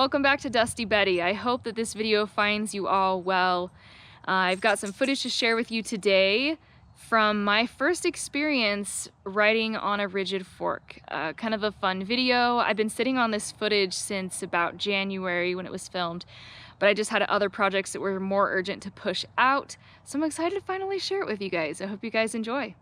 Welcome back to Dusty Betty. I hope that this video finds you all well. I've got some footage to share with you today from my first experience riding on a rigid fork. Kind of a fun video. I've been sitting on this footage since about January when it was filmed, but I just had other projects that were more urgent to push out, so I'm excited to finally share it with you guys. I hope you guys enjoy.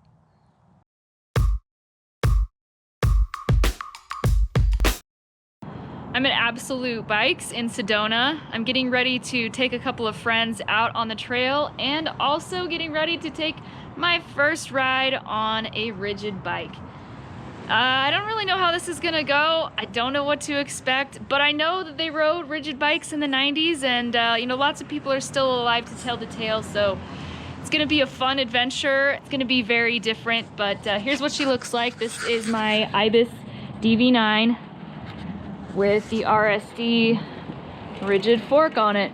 I'm at Absolute Bikes in Sedona. I'm getting ready to take a couple of friends out on the trail and also getting ready to take my first ride on a rigid bike. I don't really know how this is gonna go. I don't know what to expect, but I know that they rode rigid bikes in the 90s and you know, lots of people are still alive to tell the tale, so it's gonna be a fun adventure. It's gonna be very different, but here's what she looks like. This is my Ibis DV9 with the RSD rigid fork on it.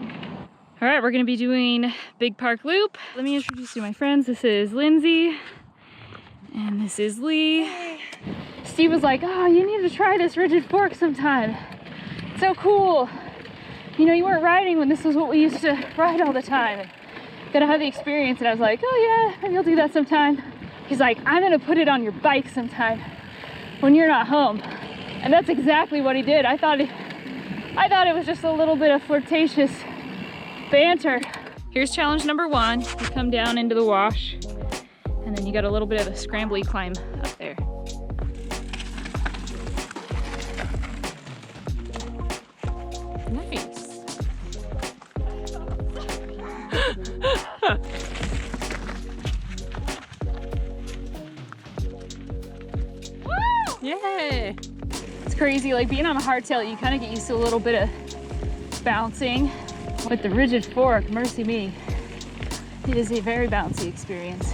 All right, we're gonna be doing Big Park Loop. Let me introduce you to my friends. This is Lindsay, and this is Lee. Hey. Steve was like, oh, you need to try this rigid fork sometime. It's so cool. You know, you weren't riding when this was what we used to ride all the time. Gotta have the experience. And I was like, oh yeah, maybe I'll do that sometime. He's like, I'm gonna put it on your bike sometime when you're not home. And that's exactly what he did. I thought it was just a little bit of flirtatious banter. Here's challenge number 1. You come down into the wash, and then you got a little bit of a scrambly climb up there. Nice. Woo! Yay! It's crazy, like being on a hardtail, you kind of get used to a little bit of bouncing. With the rigid fork, mercy me, it is a very bouncy experience.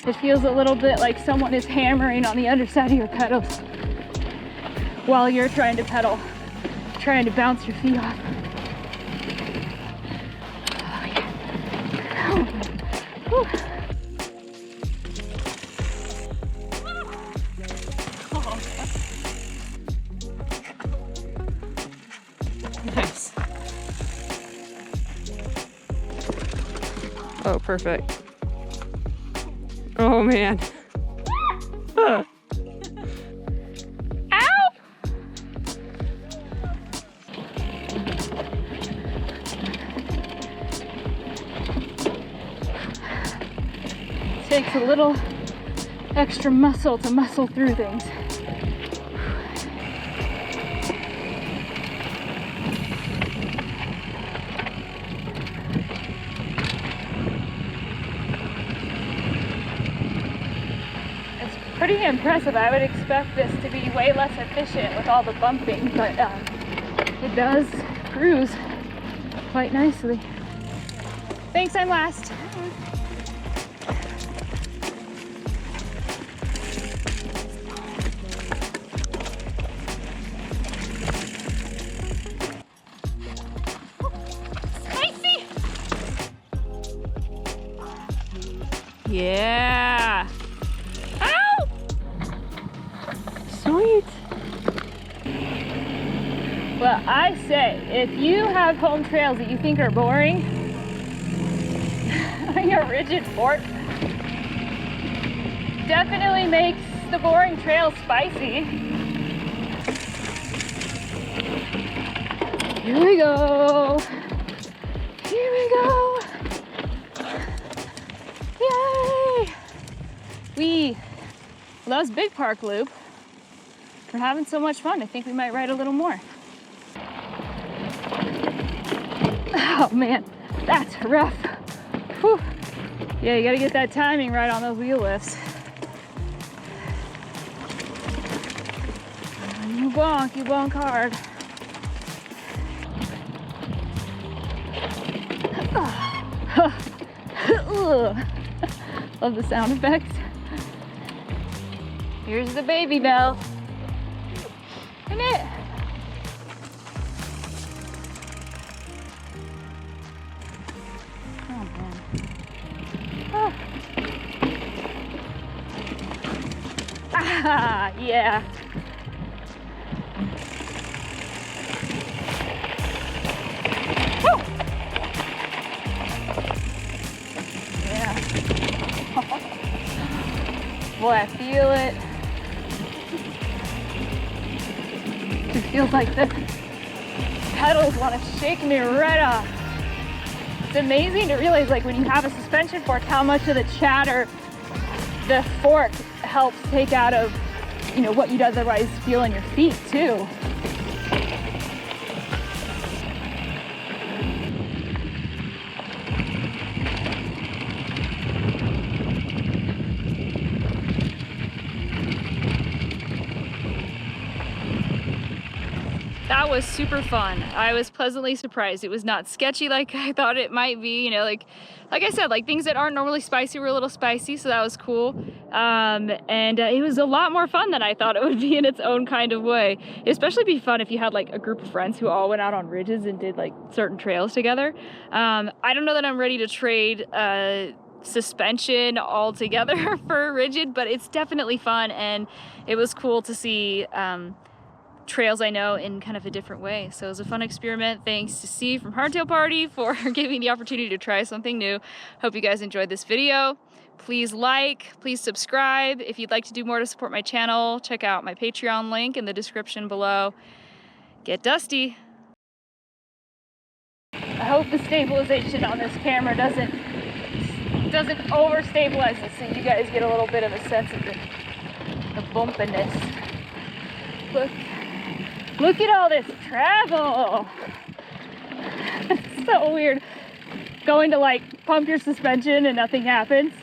It feels a little bit like someone is hammering on the underside of your pedals while you're trying to pedal, trying to bounce your feet off. Oh, yeah. Whew. Nice. Oh, perfect. Oh, man. Ow! Takes a little extra muscle to muscle through things. Pretty impressive. I would expect this to be way less efficient with all the bumping, but it does cruise quite nicely. Thanks, I'm last. Spicy! Yeah! Sweet. Well, I say, if you have home trails that you think are boring, your rigid fork definitely makes the boring trail spicy. Here we go. Here we go. Yay! Well, that was Big Park Loop. We're having so much fun. I think we might ride a little more. Oh man, that's rough. Whew. Yeah, you gotta get that timing right on those wheel lifts. You bonk hard. Love the sound effects. Here's the baby bell. Isn't it? Oh man. Oh. Ah, yeah. boy, I feel it. It feels like the pedals want to shake me right off. It's amazing to realize, like, when you have a suspension fork, how much of the chatter the fork helps take out of, you know, what you'd otherwise feel in your feet too. That was super fun. I was pleasantly surprised. It was not sketchy like I thought it might be, you know, like I said, like things that aren't normally spicy were a little spicy, so that was cool. It was a lot more fun than I thought it would be in its own kind of way. It'd especially be fun if you had like a group of friends who all went out on ridges and did like certain trails together. I don't know that I'm ready to trade suspension altogether for rigid, but it's definitely fun, and it was cool to see trails I know in kind of a different way. So it was a fun experiment. Thanks to Steve from Hardtail Party for giving me the opportunity to try something new. Hope you guys enjoyed this video. Please like, please subscribe. If you'd like to do more to support my channel, check out my Patreon link in the description below. Get dusty. I hope the stabilization on this camera doesn't over-stabilize it, so you guys get a little bit of a sense of the bumpiness. Look at all this travel. It's so weird going to like pump your suspension and nothing happens.